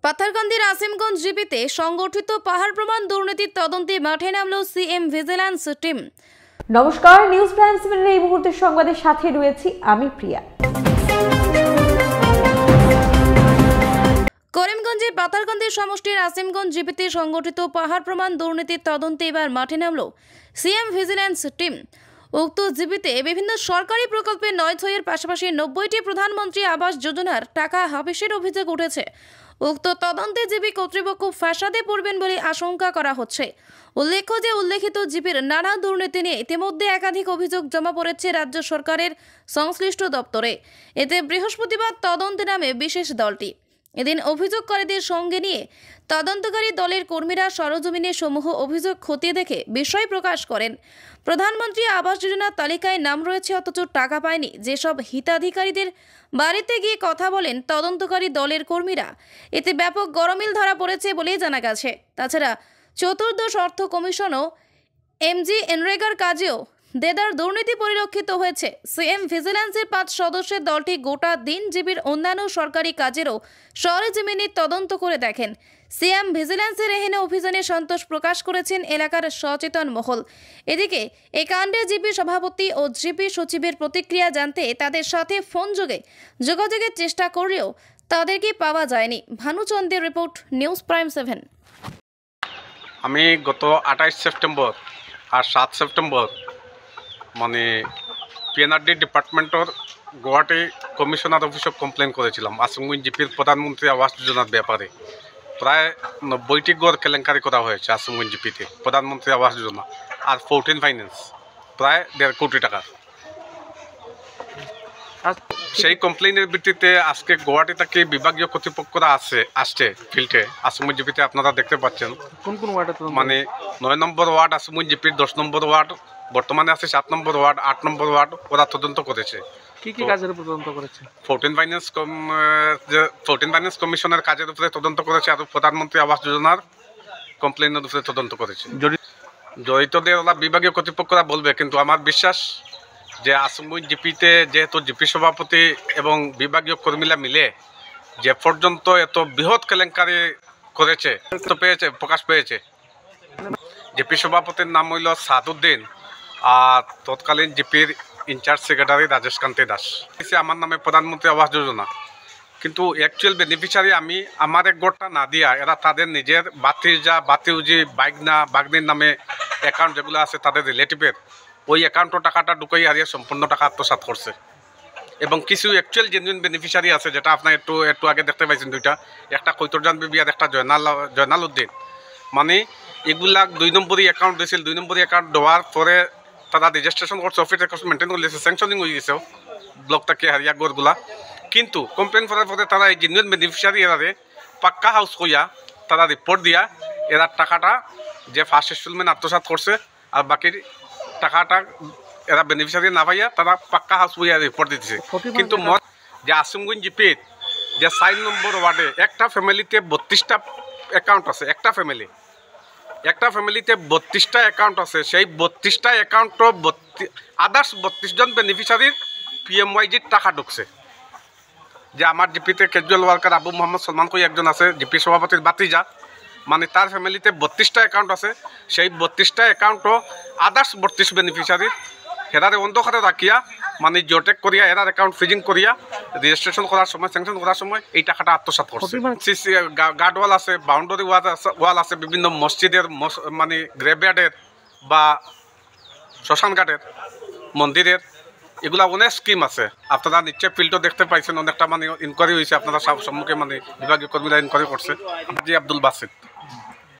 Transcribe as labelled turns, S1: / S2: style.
S1: পাথারকান্দির আসিমগঞ্জ জিপিতে সংগঠিত পাহাড় প্রমাণ দুর্নীতির তদন্তে মাঠে নামল সিএম ভিজিল্যান্স টিম।
S2: নমস্কার, নিউজ প্রাইম 7 এই মুহূর্তের সংবাদের সাথে রয়েছি আমি প্রিয়া।
S1: করিমগঞ্জের পাথারকান্দি সমষ্টির আসিমগঞ্জ জিপিতে সংগঠিত পাহাড় প্রমাণ দুর্নীতির তদন্তে এবার মাঠে নামল সিএম ভিজিল্যান্স টিম। উক্ত জিপিতে বিভিন্ন সরকারি প্রকল্পের ৯/৬-এর পাশাপাশি ৯০টি প্রধানমন্ত্রী আবাস যোজনার টাকা হাফিসের অভিযোগ উঠেছে। উক্ত তদন্তে জিপি কর্তৃপক্ষ ফাঁসাদে পড়বেন বলে আশঙ্কা করা হচ্ছে। উল্লেখ্য যে উল্লেখিত জিপির নানা দুর্নীতি নিয়ে ইতিমধ্যে একাধিক অভিযোগ জমা পড়েছে রাজ্য সরকারের সংশ্লিষ্ট দপ্তরে। এতে বৃহস্পতিবার তদন্তে নামে বিশেষ দলটি। এদিন অভিযোগকারীদের সঙ্গে নিয়ে তদন্তকারী দলের কর্মীরা সরজমিনে সমূহ অভিযোগ খতিয়ে দেখে বিষয় প্রকাশ করেন। প্রধানমন্ত্রী আবাস যোজনার তালিকায় নাম রয়েছে অথচ টাকা পায়নি যেসব হিতাধিকারীদের বাড়িতে গিয়ে কথা বলেন তদন্তকারী দলের কর্মীরা, এতে ব্যাপক গরমিল ধরা পড়েছে বলে জানা গেছে। তাছাড়া চতুর্দশ অর্থ কমিশনও এমজি এনরেগার কাজেও দেদার দুর্নীতি পরিলক্ষিত হয়েছে। সিএম ভিজিল্যান্সের ৫ সদস্যের দলটি গোটা দিন জিবির অন্যান্য সরকারি কাজেরও সরেজমিনে তদন্ত করে দেখেন। সিএম ভিজিল্যান্সের এহেন অভিযানে সন্তোষ প্রকাশ করেছেন এলাকার সচেতন মহল। এদিকে এই কাণ্ডে জিপি সভাপতি ও জিপি সচিবের প্রতিক্রিয়া জানতে তাদের সাথে ফোন যোগে যোগাযোগের চেষ্টা করলেও তাদেরকে পাওয়া যায়নি। ভানুচন্দ্রের রিপোর্ট, নিউজ প্রাইম 7।
S3: আমি গত 28 সেপ্টেম্বর আর 7 সেপ্টেম্বর মানে পিএনআরডি ডিপার্টমেন্টর গুয়াহাটি কমিশনার অফিসে কমপ্লেন করেছিলাম আসিমগঞ্জ জিপির প্রধানমন্ত্রী আবাস যোজনার ব্যাপারে। প্রায় 90টি গড় কেলেঙ্কারি করা হয়েছে আসিমগঞ্জ জিপিতে প্রধানমন্ত্রী আবাস যোজনা আর 14 ফাইন্যান্স প্রায় 1.5 কোটি টাকা। সেই কমপ্লেনের ভিত্তিতে আজকে গুয়াহাটি থেকে বিভাগীয় কর্তৃপক্ষরা আসছে ফিল্ডে আসিমগঞ্জ জিপিতে। আপনারা দেখতে পাচ্ছেন
S4: কোন কোন ওয়ার্ডে
S3: মানে 9 নম্বর ওয়ার্ড আসিমগঞ্জ জিপির, 10 নম্বর ওয়ার্ড, বর্তমানে আছে 7 নম্বর ওয়ার্ড, 8 নম্বর ওয়ার্ড। ওরা তদন্ত করেছে।
S4: কি কি কাজের উপর তদন্ত করেছে?
S3: 14 ফাইন্যান্স কমিশনের কাজের উপরে তদন্ত করেছে আর প্রধানমন্ত্রী আবাস যোজনার কমপ্লেনের উপরে তদন্ত করেছে। জড়িতদের ওরা বিভাগীয় কর্তৃপক্ষরা বলবে, কিন্তু আমার বিশ্বাস যে আসিমগঞ্জ জিপিতে যেহেতু জিপি সভাপতি এবং বিভাগীয় কর্মীরা মিলে যে পর্যন্ত এত বৃহৎ কেলেঙ্কারি করেছে প্রকাশ পেয়েছে। জিপি সভাপতির নাম হইল সাদউদ্দিন আর তৎকালীন জিপির ইনচার্জ সেক্রেটারি রাজেশ কান্তি দাস। আমার নামে প্রধানমন্ত্রী আবাস যোজনা, কিন্তু অ্যাকচুয়াল বেনিফিশিয়ারি আমি আমার এক গড়টা না দিয়া এরা তাদের নিজের বাতিউজি বাগনির নামে অ্যাকাউন্ট যেগুলো আছে তাদের রিলেটিভের ওই অ্যাকাউন্টও টাকাটা ঢুকাই হারিয়ে সম্পূর্ণ টাকা আত্মসাৎ করছে। এবং কিছু অ্যাকচুয়াল জেনুইন বেনিফিশিয়ারি আছে যেটা আপনার একটু আগে দেখতে পাইছেন দুইটা, একটা কৈতরজান বিবি আর একটা জয়নাল উদ্দিন। মানে এগুলা 2 নম্বরই অ্যাকাউন্ট দিয়েছিল। 2 নম্বরই অ্যাকাউন্ট দেওয়ার পরে তারা রেজিস্ট্রেশন করছে, অফিস রেকর্ড মেনটেন করছে, স্যাংশনিং হয়ে গেছে ব্লক থেকে হারিয়া গড়গুলা। কিন্তু কমপ্লেন করার পরে তারা এই জেনুইন বেনিফিশিয়ারি এরারে পাক্কা হাউস কইয়া তারা রিপোর্ট দিয়া এরা টাকাটা যে ফার্স্ট ইনস্টলমেন্ট আত্মসাৎ করছে আর বাকি টাকাটা এরা বেনিফিশিয়ারি না পাইয়া তারা পাক্কা হাউস বইয়া রিপোর্ট দিতেছে। কিন্তু যে আসিমগঞ্জ জিপির যে 4 নম্বর ওয়ার্ডে একটা ফ্যামিলিতে 32টা অ্যাকাউন্ট আছে, একটা ফ্যামিলিতে 32টা অ্যাকাউন্ট আছে। সেই 32টা অ্যাকাউন্টও আদার্স 32 জন বেনিফিশিয়ারির পিএমওয়াইজির টাকা ঢুকছে। যে আমার জিপিতে ক্যাজুয়াল ওয়ার্কার আবু মোহাম্মদ সলমান কই একজন আছে, জিপি সভাপতির বাতিজা, মানে তার ফ্যামিলিতে 32টা অ্যাকাউন্ট আছে। সেই 32টা অ্যাকাউন্টও আদার্স 32 বেনিফিশিয়ারির এরারে অন্ধকারে রাখিয়া মানে জিওটেক করিয়া এরার অ্যাকাউন্ট ফ্রিজিং করিয়া রেজিস্ট্রেশন করার সময় স্যাংশন করার সময় এই টাকাটা আত্মসাৎ করছে। গার্ড ওয়াল আছে, বাউন্ডারি ওয়াল আছে, বিভিন্ন মসজিদের মানে গ্রেভয়ার্ডের বা শ্মশান ঘাটের মন্দিরের, এগুলা অনেক স্কিম আছে। আপনারা নিশ্চয় ফিল্ডও দেখতে পাইছেন, অনেকটা মানে ইনকোয়ারি হয়েছে, আপনারা সম্মুখে মানে বিভাগীয় কর্মীরা ইনকোয়ারি করছে। জি আব্দুল বাসিত।